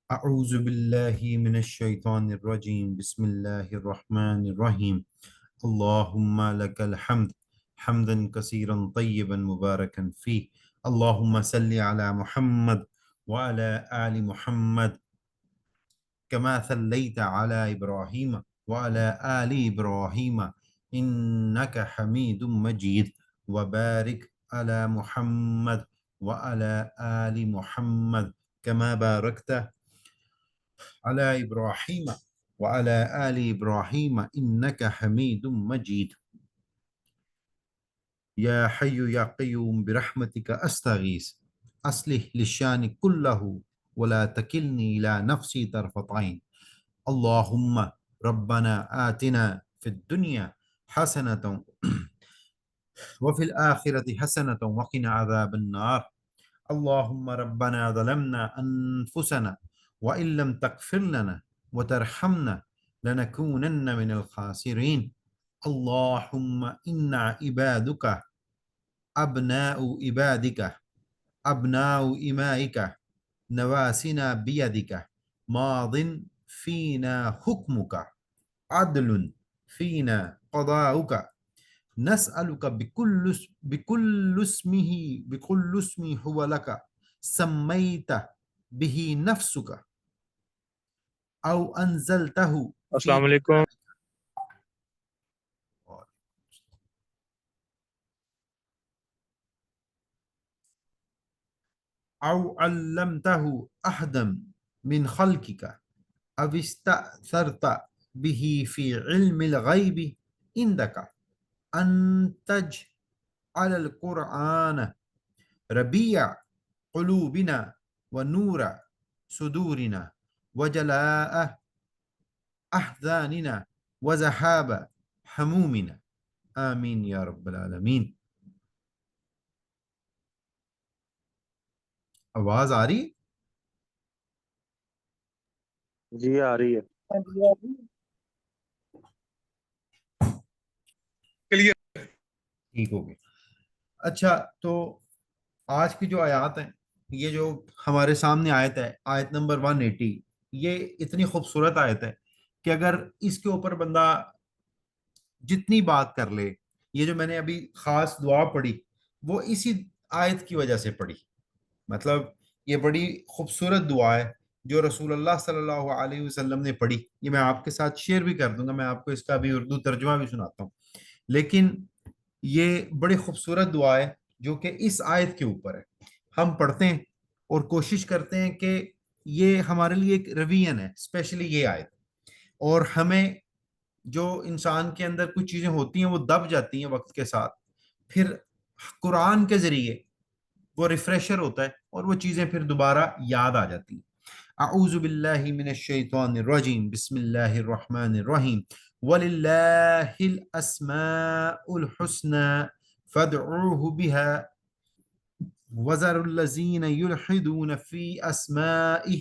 أعوذ بالله من الشيطان الرجيم بسم الله الرحمن الرحيم اللهم لك الحمد حمدا كثيرا طيبا مباركا فيه اللهم صل على محمد وعلى آل محمد كما صليت على إبراهيم وعلى آل إبراهيم إنك حميد مجيد وبارك على محمد وعلى آل محمد كما باركت على إبراهيم وعلى آل إبراهيم إنك حميد مجيد يا حي يا قيوم برحمتك أستغيث أصلح للشان كله ولا تكلني إلى نفسي طرفة عين اللهم ربنا آتنا في الدنيا حسنة وفي الآخرة حسنة وقنا عذاب النار اللهم ربنا ظلمنا أنفسنا وإن لم تغفر لنا وترحمنا لنكونن من الخاسرين اللهم إنا عبادك أبناء عبادك أبناء إمائك نواسنا بيدك ماض فينا حكمك عدل فينا قضاؤك نسألك بكل اسم هو لك سميت به نفسك أو أنزلته في السلام علیکم. كتابك أو علمته أحدا من خلقك أو استأثرت به في علم الغيب عندك أن تجعل القرآن ربيع قلوبنا ونور صدورنا وجلاء أحزاننا وذهاب همومنا آمين يا رب العالمين. آواز آ رہی؟ جی آ رہی ہے. ٹھیک ہو گیا. اچھا، تو آج کی جو آیات ہیں، یہ جو ہمارے سامنے آیت ہے، آیت نمبر 180، یہ اتنی خوبصورت آیت ہے کہ اگر اس کے اوپر بندہ جتنی بات کر لے، یہ جو میں نے ابھی خاص دعا پڑھی وہ اسی آیت کی وجہ سے پڑھی. مطلب یہ بڑی خوبصورت دعا ہے جو رسول اللہ صلی اللہ علیہ وسلم نے پڑھی. یہ میں آپ کے ساتھ شیئر بھی کر دوں گا، میں آپ کو اس کا بھی اردو ترجمہ بھی سناتا ہوں. لیکن یہ بڑی خوبصورت دعا ہے جو کہ اس آیت کے اوپر ہے. ہم پڑھتے ہیں اور کوشش کرتے ہیں کہ یہ ہمارے لیے ایک ریویژن ہے، اسپیشلی یہ آیت. اور ہمیں جو انسان کے اندر کچھ چیزیں ہوتی ہیں وہ دب جاتی ہیں وقت کے ساتھ، پھر قرآن کے ذریعے وہ ریفریشر ہوتا ہے اور وہ چیزیں پھر دوبارہ یاد آ جاتی ہیں. اعوذ باللہ من الشیطان الرجیم بسم اللہ الرحمن الرحیم وَلِلَّهِ الْأَسْمَاءُ الْحُسْنَى فَادْعُوهُ بِهَا وَذَرُوا الَّذِينَ يُلْحِدُونَ فِي أَسْمَائِهِ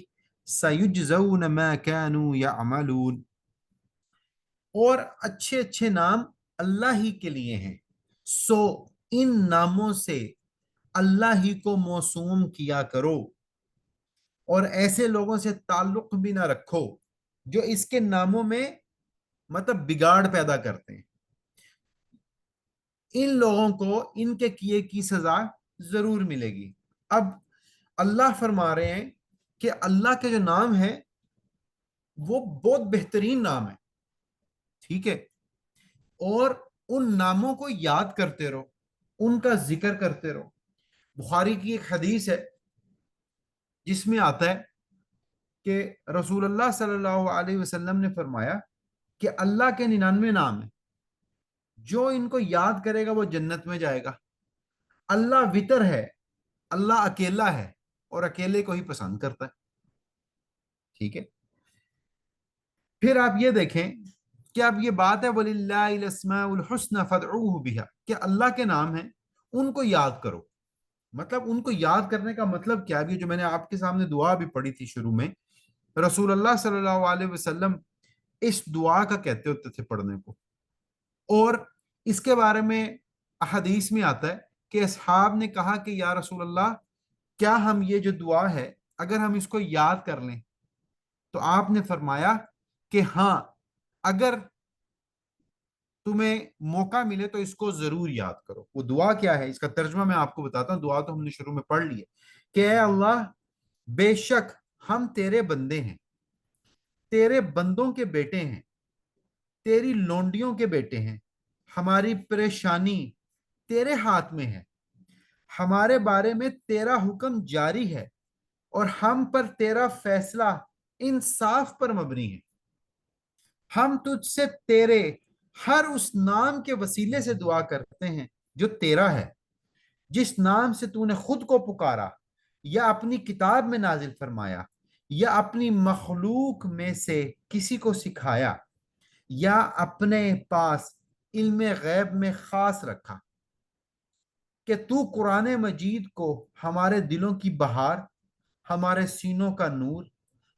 سَيُجْزَوْنَ مَا كَانُوا يَعْمَلُونَ. اور اچھے اچھے نام اللہ ہی کے لیے ہیں، سو ان ناموں سے اللہ ہی کو موسوم کیا کرو، اور ایسے لوگوں سے تعلق بھی نہ رکھو جو اس کے ناموں میں مطلب بگاڑ پیدا کرتے ہیں. ان لوگوں کو ان کے کیے کی سزا ضرور ملے گی. اب اللہ فرما رہے ہیں کہ اللہ کے جو نام ہے وہ بہت بہترین نام ہے، ٹھیک ہے، اور ان ناموں کو یاد کرتے رہو، ان کا ذکر کرتے رہو. بخاری کی ایک حدیث ہے جس میں آتا ہے کہ رسول اللہ صلی اللہ علیہ وسلم نے فرمایا کہ اللہ کے 99 نام ہیں، جو ان کو یاد کرے گا وہ جنت میں جائے گا. اللہ وطر ہے، اللہ اکیلا ہے اور اکیلے کو ہی پسند کرتا ہے، ٹھیک ہے. پھر آپ یہ دیکھیں کہ اب یہ بات ہے وَلِلَّهِ الْأَسْمَاءُ الْحُسْنَى فَادْعُوهُ بِهَا، کہ اللہ کے نام ہیں ان کو یاد کرو. مطلب ان کو یاد کرنے کا مطلب کیا ہے؟ جو میں نے آپ کے سامنے دعا بھی پڑھی تھی شروع میں، رسول اللہ صلی اللہ علیہ وسلم اس دعا کا کہتے ہوتے تھے پڑھنے کو. اور اس کے بارے میں احادیث میں آتا ہے کہ اصحاب نے کہا کہ یا رسول اللہ، کیا ہم یہ جو دعا ہے اگر ہم اس کو یاد کر لیں تو آپ نے فرمایا کہ ہاں، اگر تمہیں موقع ملے تو اس کو ضرور یاد کرو۔ وہ دعا کیا ہے، اس کا ترجمہ میں آپ کو بتاتا ہوں، دعا تو ہم نے شروع میں پڑھ لی ہے کہ اے اللہ، بے شک ہم تیرے بندے ہیں، تیرے بندوں کے بیٹے ہیں، تیری لونڈیوں کے بیٹے ہیں، ہماری پریشانی تیرے ہاتھ میں ہے، ہمارے بارے میں تیرا حکم جاری ہے، اور ہم پر تیرا فیصلہ انصاف پر مبنی ہے۔ ہم تجھ سے تیرے ہر اس نام کے وسیلے سے دعا کرتے ہیں جو تیرا ہے، جس نام سے تو نے خود کو پکارا، یا اپنی کتاب میں نازل فرمایا، یا اپنی مخلوق میں سے کسی کو سکھایا، یا اپنے پاس علم غیب میں خاص رکھا، کہ تو قرآن مجید کو ہمارے دلوں کی بہار، ہمارے سینوں کا نور،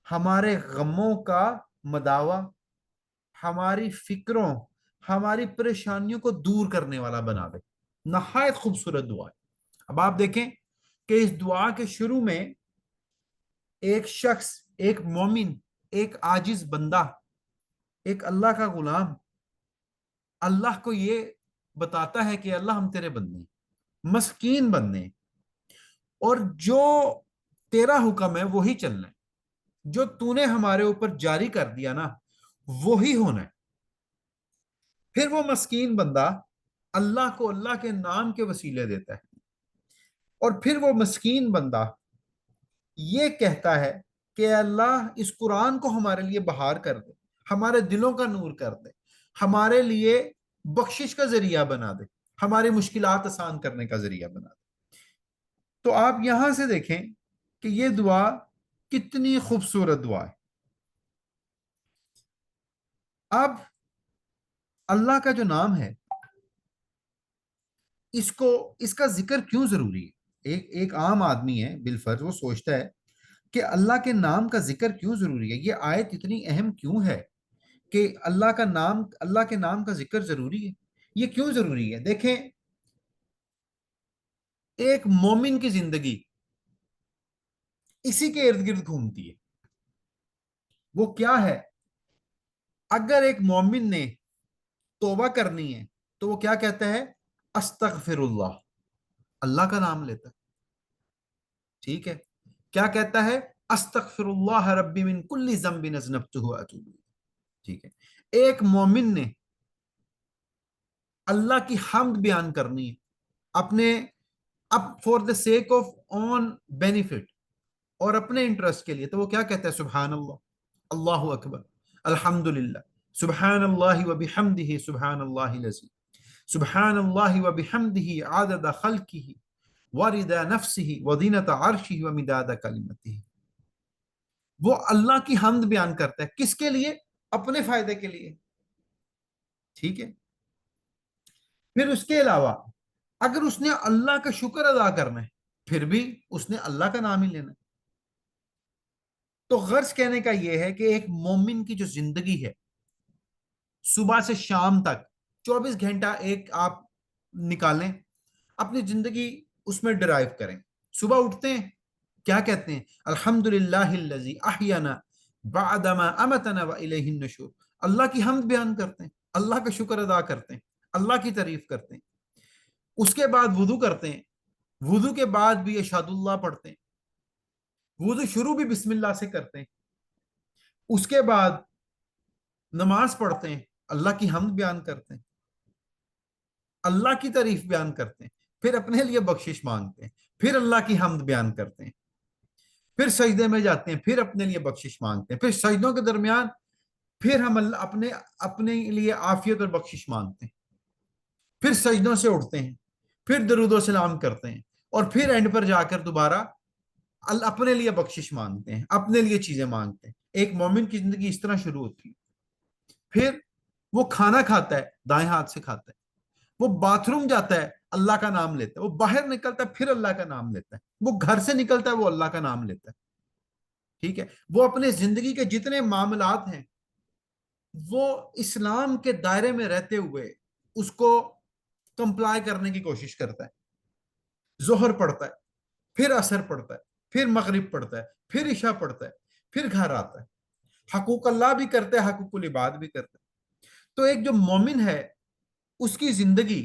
ہمارے غموں کا مداوا، ہماری فکروں، ہماری پریشانیوں کو دور کرنے والا بنا دے۔ نہایت خوبصورت دعا ہے۔ اب آپ دیکھیں کہ اس دعا کے شروع میں ایک شخص، ایک مومن، ایک عاجز بندہ، ایک اللہ کا غلام اللہ کو یہ بتاتا ہے کہ اللہ، ہم تیرے بندے ہیں، مسکین بندے ہیں، اور جو تیرا حکم ہے وہی چلنا ہے، جو تو نے ہمارے اوپر جاری کر دیا نا وہی ہونا ہے۔ پھر وہ مسکین بندہ اللہ کو اللہ کے نام کے وسیلے دیتا ہے، اور پھر وہ مسکین بندہ یہ کہتا ہے کہ اللہ، اس قرآن کو ہمارے لیے بہار کر دے، ہمارے دلوں کا نور کر دے، ہمارے لیے بخشش کا ذریعہ بنا دے، ہماری مشکلات آسان کرنے کا ذریعہ بنا دے۔ تو آپ یہاں سے دیکھیں کہ یہ دعا کتنی خوبصورت دعا ہے۔ اب اللہ کا جو نام ہے، اس کا ذکر کیوں ضروری ہے؟ ایک عام آدمی ہے بالفرض، وہ سوچتا ہے کہ اللہ کے نام کا ذکر کیوں ضروری ہے، یہ آیت اتنی اہم کیوں ہے کہ اللہ کے نام کا ذکر ضروری ہے؟ یہ کیوں ضروری ہے؟ دیکھیں، ایک مومن کی زندگی اسی کے ارد گرد گھومتی ہے۔ وہ کیا ہے؟ اگر ایک مومن نے توبہ کرنی ہے تو وہ کیا کہتا ہے؟ استغفر اللہ، اللہ کا نام لیتا ہے، ٹھیک ہے؟ کیا کہتا ہے؟ استغفر اللہ ربی من کل ذنب اذنبتہ واتوب الیہ، ٹھیک ہے؟ ایک مومن نے اللہ کی حمد بیان کرنی ہے اپنے اب for the sake of own benefit, اور اپنے انٹرسٹ کے لیے، تو وہ کیا کہتا ہے؟ سبحان اللہ، اللہ اکبر، الحمد للہ، سبحان اللہ وبحمدہ، سبحان اللہ العظیم، سبحان اللہ وبحمدہ عدد خلقہ ورضا نفسہ وزینۃ عرشہ ومداد کلمتہ۔ وہ اللہ کی حمد بیان کرتا ہے، کس کے لیے؟ اپنے فائدے کے لیے، ٹھیک ہے؟ پھر اس کے علاوہ اگر اس نے اللہ کا شکر ادا کرنا ہے، پھر بھی اس نے اللہ کا نام ہی لینا ہے۔ تو غرض کہنے کا یہ ہے کہ ایک مومن کی جو زندگی ہے، صبح سے شام تک 24 گھنٹہ ایک آپ نکالیں، اپنی زندگی اس میں ڈرائیو کریں۔ صبح اٹھتے ہیں، کیا کہتے ہیں؟ الحمد للہ الذی احیانا بعدما امتنا والیہ النشور، اللہ کی حمد بیان کرتے ہیں، اللہ کا شکر ادا کرتے ہیں، اللہ کی تعریف کرتے ہیں۔ اس کے بعد وضو کرتے ہیں، وضو کے بعد بھی اشہد اللہ پڑھتے ہیں، وضو شروع بھی بسم اللہ سے کرتے ہیں، اس کے بعد نماز پڑھتے ہیں، اللہ کی حمد بیان کرتے ہیں، اللہ کی تعریف بیان کرتے ہیں، پھر اپنے لیے بخشش مانگتے ہیں، پھر اللہ کی حمد بیان کرتے ہیں، پھر سجدے میں جاتے ہیں، پھر اپنے لیے بخشش مانگتے ہیں، پھر سجدوں کے درمیان پھر ہم اپنے لیے عافیت اور بخشش مانگتے ہیں، پھر سجدوں سے اٹھتے ہیں، پھر درود و سلام کرتے ہیں، اور پھر اینڈ پر جا کر دوبارہ اپنے لیے بخشش مانگتے ہیں، اپنے لیے چیزیں مانگتے ہیں۔ ایک مومن کی زندگی اس طرح شروع ہوتی ہے۔ پھر وہ کھانا کھاتا ہے، دائیں ہاتھ سے کھاتا ہے، وہ باتھ روم جاتا ہے، اللہ کا نام لیتا ہے، وہ باہر نکلتا ہے، پھر اللہ کا نام لیتا ہے، وہ گھر سے نکلتا ہے، وہ اللہ کا نام لیتا ہے، ٹھیک ہے؟ وہ اپنے زندگی کے جتنے معاملات ہیں وہ اسلام کے دائرے میں رہتے ہوئے اس کو کمپلائی کرنے کی کوشش کرتا ہے۔ ظہر پڑھتا ہے، پھر عصر پڑھتا ہے، پھر مغرب پڑھتا ہے، پھر عشاء پڑھتا ہے، پھر گھر آتا ہے، حقوق اللہ بھی کرتے ہیں، حقوق العباد بھی کرتے ہیں۔ تو ایک جو مومن ہے اس کی زندگی،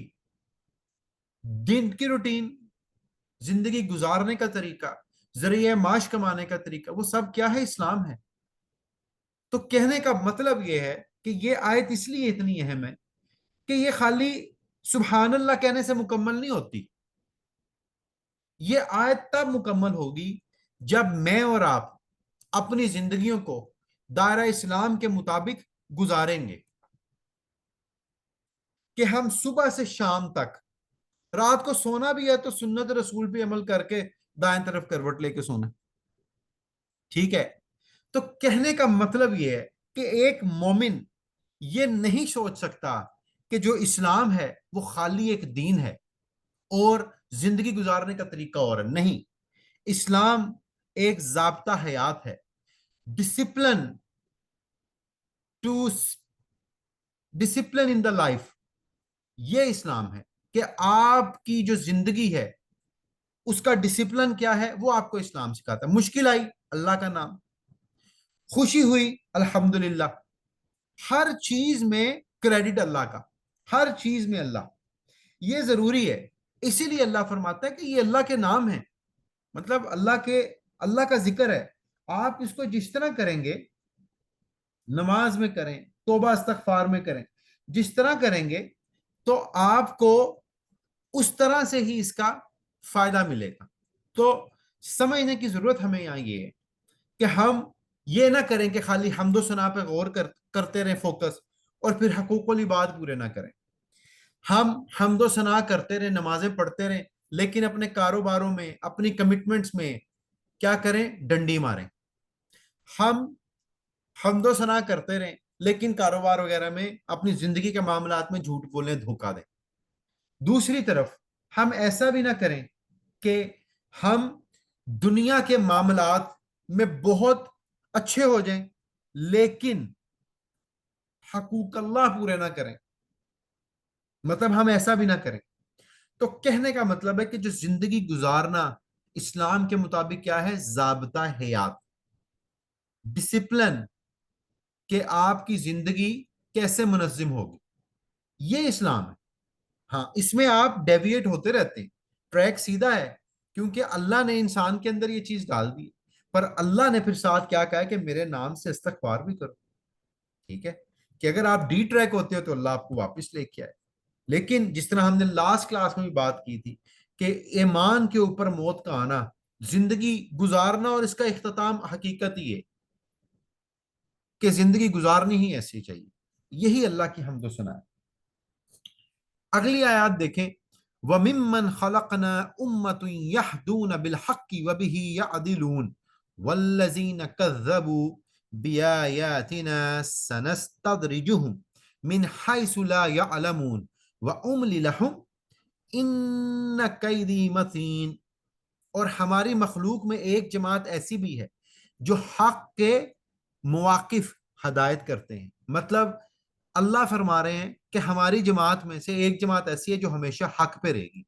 دن کی روٹین، زندگی گزارنے کا طریقہ، ذریعہ معاش کمانے کا طریقہ، وہ سب کیا ہے؟ اسلام ہے۔ تو کہنے کا مطلب یہ ہے کہ یہ آیت اس لیے اتنی اہم ہے کہ یہ خالی سبحان اللہ کہنے سے مکمل نہیں ہوتی۔ یہ آیت تب مکمل ہوگی جب میں اور آپ اپنی زندگیوں کو دائرہ اسلام کے مطابق گزاریں گے، کہ ہم صبح سے شام تک، رات کو سونا بھی ہے تو سنت رسول پہ عمل کر کے دائیں طرف کروٹ لے کے سونا، ٹھیک ہے؟ تو کہنے کا مطلب یہ ہے کہ ایک مومن یہ نہیں سوچ سکتا کہ جو اسلام ہے وہ خالی ایک دین ہے اور زندگی گزارنے کا طریقہ اور ہے۔ نہیں، اسلام ایک ضابطہ حیات ہے، discipline to discipline in the life. یہ اسلام ہے کہ آپ کی جو زندگی ہے اس کا ڈسپلن کیا ہے، وہ آپ کو اسلام سکھاتا ہے۔ مشکل آئی، اللہ کا نام، خوشی ہوئی، الحمدللہ، ہر چیز میں کریڈٹ اللہ کا، ہر چیز میں اللہ، یہ ضروری ہے۔ اسی لیے اللہ فرماتا ہے کہ یہ اللہ کے نام ہے، مطلب اللہ کا ذکر ہے۔ آپ اس کو جس طرح کریں گے، نماز میں کریں، توبہ استغفار میں کریں، جس طرح کریں گے تو آپ کو اس طرح سے ہی اس کا فائدہ ملے گا۔ تو سمجھنے کی ضرورت ہمیں یہاں یہ ہے کہ ہم یہ نہ کریں کہ خالی حمد و ثنا پہ غور کرتے رہیں فوکس، اور پھر حقوق العباد پورے نہ کریں۔ ہم حمد و ثنا کرتے رہیں، نمازیں پڑھتے رہیں، لیکن اپنے کاروباروں میں، اپنی کمٹمنٹس میں کیا کریں؟ ڈنڈی ماریں۔ ہم حمد و ثنا کرتے رہیں لیکن کاروبار وغیرہ میں، اپنی زندگی کے معاملات میں جھوٹ بولیں، دھوکہ دیں۔ دوسری طرف ہم ایسا بھی نہ کریں کہ ہم دنیا کے معاملات میں بہت اچھے ہو جائیں لیکن حقوق اللہ پورے نہ کریں، مطلب ہم ایسا بھی نہ کریں۔ تو کہنے کا مطلب ہے کہ جو زندگی گزارنا اسلام کے مطابق کیا ہے؟ ضابطہ حیات، ڈسپلن، کہ آپ کی زندگی کیسے منظم ہوگی، یہ اسلام ہے۔ ہاں، اس میں آپ ڈیویٹ ہوتے رہتے ہیں، ٹریک سیدھا ہے کیونکہ اللہ نے انسان کے اندر یہ چیز ڈال دی، پر اللہ نے پھر ساتھ کیا کہا ہے کہ میرے نام سے استغفار بھی کرو، ٹھیک ہے؟ کہ اگر آپ ڈی ٹریک ہوتے ہو تو اللہ آپ کو واپس لے کے آئے۔ لیکن جس طرح ہم نے لاسٹ کلاس میں بھی بات کی تھی کہ ایمان کے اوپر موت کا آنا، زندگی گزارنا، اور اس کا اختتام حقیقت یہ ہے کہ زندگی گزارنی ہی ایسی چاہیے۔ یہی اللہ کی حمد و ثنا ہے۔ اگلی آیات دیکھیں، وَمِمَّنْ خَلَقْنَا أُمَّةٌ يَهْدُونَ بِالْحَقِّ وَبِهِ يَعْدِلُونَ وَالَّذِينَ كَذَّبُوا بِآيَاتِنَا سَنَسْتَدْرِجُهُمْ مِنْ حَيْثُ لَا يَعْلَمُونَ وَأُمْلِي لَهُمْ إِنَّ كَيْدِي مَتِينٌ۔ اور ہماری مخلوق میں ایک جماعت ایسی بھی ہے جو حق کے مواقف ہدایت کرتے ہیں، مطلب اللہ فرما رہے ہیں کہ ہماری جماعت میں سے ایک جماعت ایسی ہے جو ہمیشہ حق پہ رہے گی،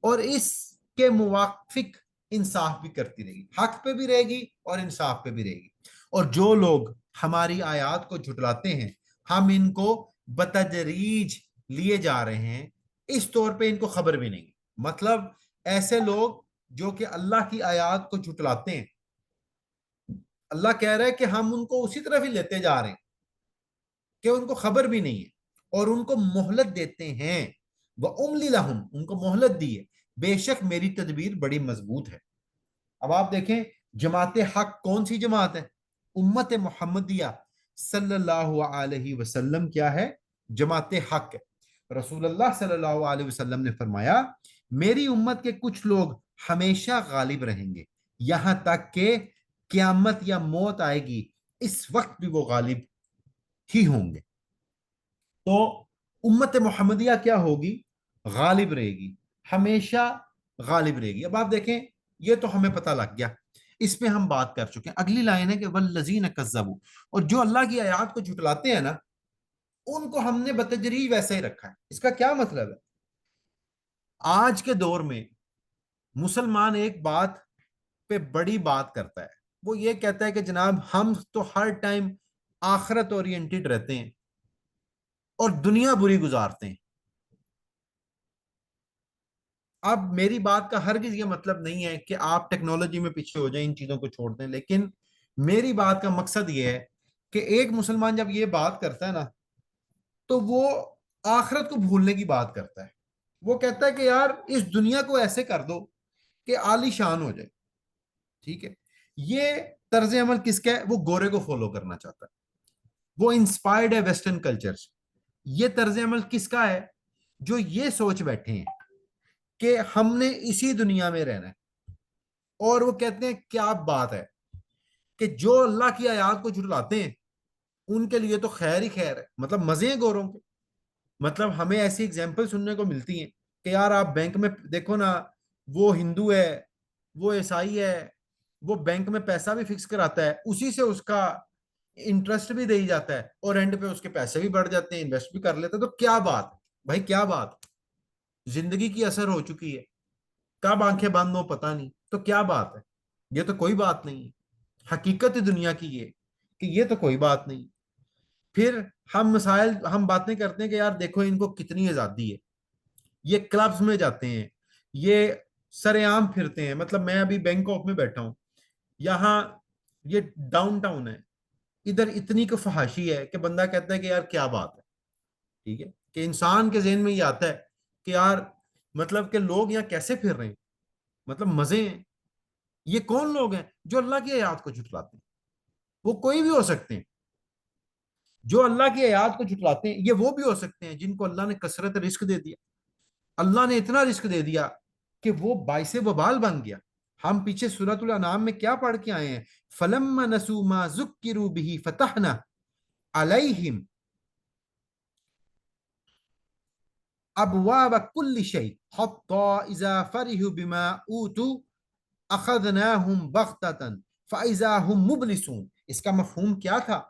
اور اس کے موافق انصاف بھی کرتی رہے گی، حق پہ بھی رہے گی اور انصاف پہ بھی رہے گی۔ اور جو لوگ ہماری آیات کو جھٹلاتے ہیں، ہم ان کو بتدریج لیے جا رہے ہیں، اس طور پہ ان کو خبر بھی نہیں۔ مطلب ایسے لوگ جو کہ اللہ کی آیات کو جھٹلاتے ہیں، اللہ کہہ رہا ہے کہ ہم ان کو اسی طرف ہی لیتے جا رہے ہیں کہ ان کو خبر بھی نہیں ہے، اور ان کو مہلت دیتے ہیں۔ وَأُمْلِي لَهُمْ، ان کو مہلت دی ہے، بے شک میری تدبیر بڑی مضبوط ہے۔ اب آپ دیکھیں جماعت حق کون سی جماعت ہے؟ امت محمدیہ صلی اللہ علیہ وسلم کیا ہے؟ جماعت حق ہے۔ رسول اللہ صلی اللہ علیہ وسلم نے فرمایا میری امت کے کچھ لوگ ہمیشہ غالب رہیں گے یہاں تک کہ قیامت یا موت آئے گی، اس وقت بھی وہ غالب ہی ہوں گے۔ تو امت محمدیہ کیا ہوگی؟ غالب رہے گی، ہمیشہ غالب رہے گی۔ اب آپ دیکھیں یہ تو ہمیں پتہ لگ گیا، اس میں ہم بات کر چکے ہیں۔ اگلی لائن ہے کہ والذین کذبوا، اور جو اللہ کی آیات کو جھٹلاتے ہیں نا، ان کو ہم نے بتدریج ویسے ہی رکھا ہے۔ اس کا کیا مطلب ہے؟ آج کے دور میں مسلمان ایک بات پہ بڑی بات کرتا ہے، وہ یہ کہتا ہے کہ جناب ہم تو ہر ٹائم آخرت اورینٹڈ رہتے ہیں اور دنیا بری گزارتے ہیں. اب میری بات کا ہرگز یہ مطلب نہیں ہے کہ آپ ٹیکنالوجی میں پیچھے ہو جائیں، ان چیزوں کو چھوڑ دیں، لیکن میری بات کا مقصد یہ ہے کہ ایک مسلمان جب یہ بات کرتا ہے نا تو وہ آخرت کو بھولنے کی بات کرتا ہے. وہ کہتا ہے کہ یار اس دنیا کو ایسے کر دو کہ عالی شان ہو جائے. ٹھیک ہے، یہ طرز عمل کس کا ہے؟ وہ گورے کو فالو کرنا چاہتا ہے، وہ انسپائرڈ ہے ویسٹرن کلچر سے. یہ طرز عمل کس کا ہے؟ جو یہ سوچ بیٹھے ہیں کہ ہم نے اسی دنیا میں رہنا ہے. اور وہ کہتے ہیں کیا بات ہے کہ جو اللہ کی آیات کو جھٹلاتے ہیں ان کے لیے تو خیر ہی خیر ہے، مطلب مزے ہیں گوروں کے. مطلب ہمیں ایسی اگزامپل سننے کو ملتی ہیں کہ یار آپ بینک میں دیکھو نا، وہ ہندو ہے، وہ عیسائی ہے، وہ بینک میں پیسہ بھی فکس کراتا ہے، اسی سے اس کا انٹرسٹ بھی دے جاتا ہے، اور اینڈ پہ اس کے پیسے بھی بڑھ جاتے ہیں، انویسٹ بھی کر لیتا ہے. تو کیا بات بھائی، کیا بات؟ زندگی کی اثر ہو چکی ہے، کب آنکھیں بند ہو پتہ نہیں. تو کیا بات ہے؟ یہ تو کوئی بات نہیں ہے. حقیقت دنیا کی یہ کہ یہ تو کوئی بات نہیں. پھر ہم باتیں کرتے ہیں کہ یار دیکھو ان کو کتنی آزادی ہے، یہ کلبز میں جاتے ہیں، یہ سر عام پھرتے ہیں. مطلب میں ابھی بینکاک میں بیٹھا ہوں، یہاں یہ ڈاؤن ٹاؤن ہے، ادھر اتنی کو فحاشی ہے کہ بندہ کہتا ہے کہ یار کیا بات ہے. ٹھیک ہے، کہ انسان کے ذہن میں یہ آتا ہے کہ یار مطلب کہ لوگ یہاں کیسے پھر رہے ہیں، مطلب مزے ہیں. یہ کون لوگ ہیں جو اللہ کی آیات کو جھٹلاتے ہیں؟ وہ کوئی بھی ہو سکتے ہیں. جو اللہ کی آیات کو جھٹلاتے ہیں یہ وہ بھی ہو سکتے ہیں جن کو اللہ نے کثرت رزق دے دیا. اللہ نے اتنا رزق دے دیا کہ وہ باعث وبال بن گیا. ہم پیچھے سورۃ الانعام میں کیا پڑھ کے آئے ہیں؟ فلما نسوا ما ذکروا به فتحنا علیہم ابواب كل شيء حتى اذا فرحوا بما اوتوا اخذناهم بغتة فاذا هم مبلسون. اس کا مفہوم کیا تھا؟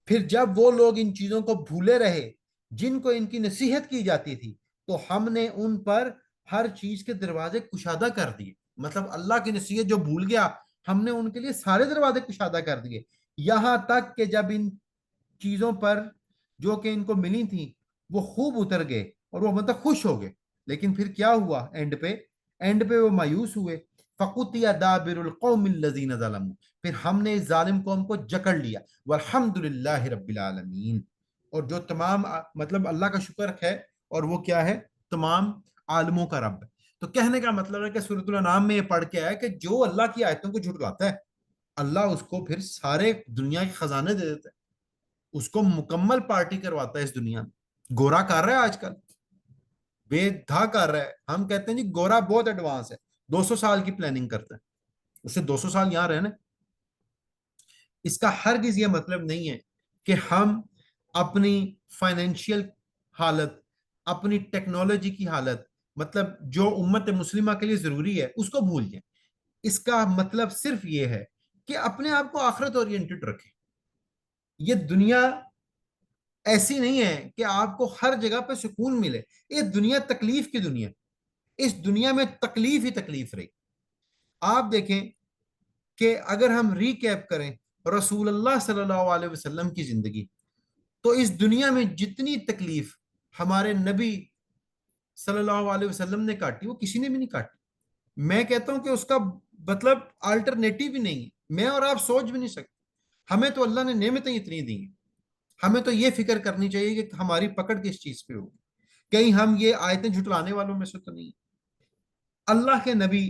پھر جب وہ لوگ ان چیزوں کو بھولے رہے جن کو ان کی نصیحت کی جاتی تھی تو ہم نے ان پر ہر چیز کے دروازے کشادہ کر دیے. مطلب اللہ کی نصیحت جو بھول گیا ہم نے ان کے لیے سارے دروازے کشادہ کر دیے، یہاں تک کہ جب ان چیزوں پر جو کہ ان کو ملی تھیں وہ خوب اتر گئے اور وہ مطلب خوش ہو گئے. لیکن پھر کیا ہوا؟ اینڈ پہ وہ مایوس ہوئے. فَقُطِعَ دَابِرُ الْقَوْمِ الَّذِينَ ظَلَمُوا. پھر ہم نے اس ظالم قوم کو جکڑ لیا. والحمد للہ رب العالمین. اور جو تمام مطلب اللہ کا شکر ہے، اور وہ کیا ہے؟ تمام عالموں کا رب ہے. تو کہنے کا مطلب ہے کہ سورۃ الانعام میں یہ پڑھ کے آیا کہ جو اللہ کی آیتوں کو جھٹلاتا ہے اللہ اس کو پھر سارے دنیا کے خزانے دے دیتا ہے، اس کو مکمل پارٹی کرواتا ہے اس دنیا میں. گورا کر رہا ہے آج کل، بے دھا کر رہا ہے. ہم کہتے ہیں جی گورا بہت ایڈوانس ہے، 200 سال کی پلاننگ کرتا ہے، اسے 200 سال یہاں رہنا. اس کا ہرگز یہ مطلب نہیں ہے کہ ہم اپنی فائنینشیل حالت، اپنی ٹیکنالوجی کی حالت، مطلب جو امت مسلمہ کے لیے ضروری ہے اس کو بھول جائیں. اس کا مطلب صرف یہ ہے کہ اپنے آپ کو آخرت اورینٹڈ رکھیں. یہ دنیا ایسی نہیں ہے کہ آپ کو ہر جگہ پہ سکون ملے. یہ دنیا تکلیف کی دنیا، اس دنیا میں تکلیف ہی تکلیف رہی. آپ دیکھیں کہ اگر ہم ریکیپ کریں رسول اللہ صلی اللہ علیہ وسلم کی زندگی، تو اس دنیا میں جتنی تکلیف ہمارے نبی صلی اللہ علیہ وسلم نے کاٹی وہ کسی نے بھی نہیں کاٹی. میں کہتا ہوں کہ اس کا مطلب آلٹرنیٹو بھی نہیں ہے. میں اور آپ سوچ بھی نہیں سکتے. ہمیں تو اللہ نے نعمتیں اتنی دی ہیں، ہمیں تو یہ فکر کرنی چاہیے کہ ہماری پکڑ کس چیز پہ ہوگی، کہیں ہم یہ آیتیں جھٹلانے والوں میں سے تو نہیں. اللہ کے نبی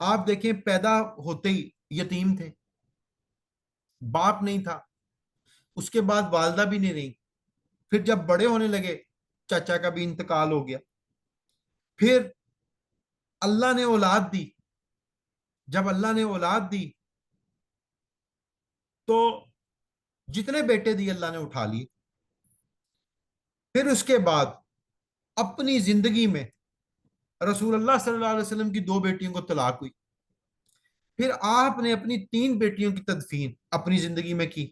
آپ دیکھیں پیدا ہوتے ہی یتیم تھے، باپ نہیں تھا، اس کے بعد والدہ بھی نہیں رہی. پھر جب بڑے ہونے لگے چچا کا بھی انتقال ہو گیا. پھر اللہ نے اولاد دی. جب اللہ نے اولاد دی تو جتنے بیٹے دی اللہ نے اٹھا لیے. پھر اس کے بعد اپنی زندگی میں رسول اللہ صلی اللہ علیہ وسلم کی 2 بیٹیوں کو طلاق ہوئی. پھر آپ نے اپنی 3 بیٹیوں کی تدفین اپنی زندگی میں کی،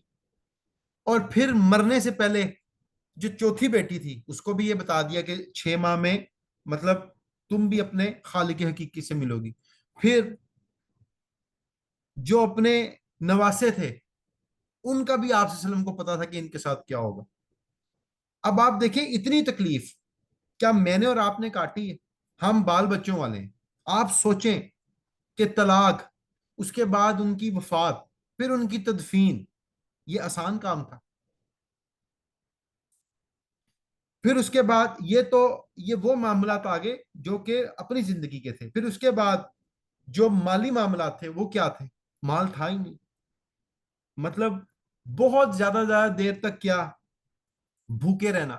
اور پھر مرنے سے پہلے جو چوتھی بیٹی تھی اس کو بھی یہ بتا دیا کہ 6 ماہ میں مطلب تم بھی اپنے خالق حقیقی سے ملو گی. پھر جو اپنے نواسے تھے ان کا بھی آپ صلی اللہ علیہ وسلم کو پتا تھا کہ ان کے ساتھ کیا ہوگا. اب آپ دیکھیں اتنی تکلیف کیا میں نے اور آپ نے کاٹی ہے؟ ہم بال بچوں والے ہیں. آپ سوچیں کہ طلاق، اس کے بعد ان کی وفات، پھر ان کی تدفین، یہ آسان کام تھا؟ پھر اس کے بعد یہ وہ معاملات آگے جو کہ اپنی زندگی کے تھے. پھر اس کے بعد جو مالی معاملات تھے وہ کیا تھے؟ مال تھا ہی نہیں. مطلب بہت زیادہ زیادہ دیر تک کیا بھوکے رہنا.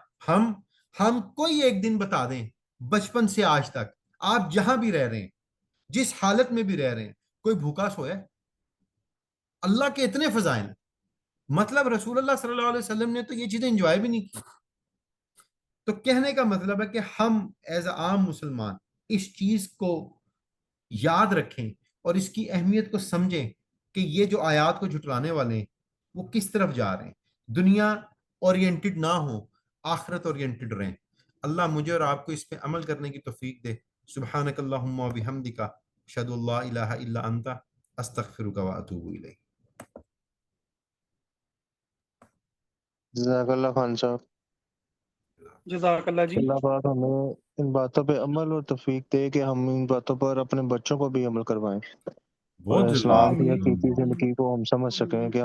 ہم کوئی ایک دن بتا دیں بچپن سے آج تک آپ جہاں بھی رہ رہے ہیں، جس حالت میں بھی رہ رہے ہیں، کوئی بھوکا سویا؟ اللہ کے اتنے فضائل ہیں. مطلب رسول اللہ صلی اللہ علیہ وسلم نے تو یہ چیزیں انجوائے بھی نہیں کی. تو کہنے کا مطلب ہے کہ ہم ایز اے عام مسلمان اس چیز کو یاد رکھیں اور اس کی اہمیت کو سمجھیں کہ یہ جو آیات کو جھٹلانے والے ہیں وہ کس طرف جا رہے ہیں. دنیا اورینٹڈ نہ ہو، آخرت اورینٹڈ رہیں. اللہ مجھے اور آپ کو اس پہ عمل کرنے کی توفیق دے. سبحانک اللہم و بحمدک، اشہد ان لا الہ الا انت، استغفرک و اتوب الیک. جزاک اللہ خان صاحب. جزاک اللہ جی. اللہ پاک ہمیں ان باتوں پہ عمل اور توفیق دے کہ ہم ان باتوں پر اپنے بچوں کو بھی عمل کروائیں اور بہت ضروری. اسلام کی آمین. حقیقی زندگی کو ہم سمجھ سکیں کہ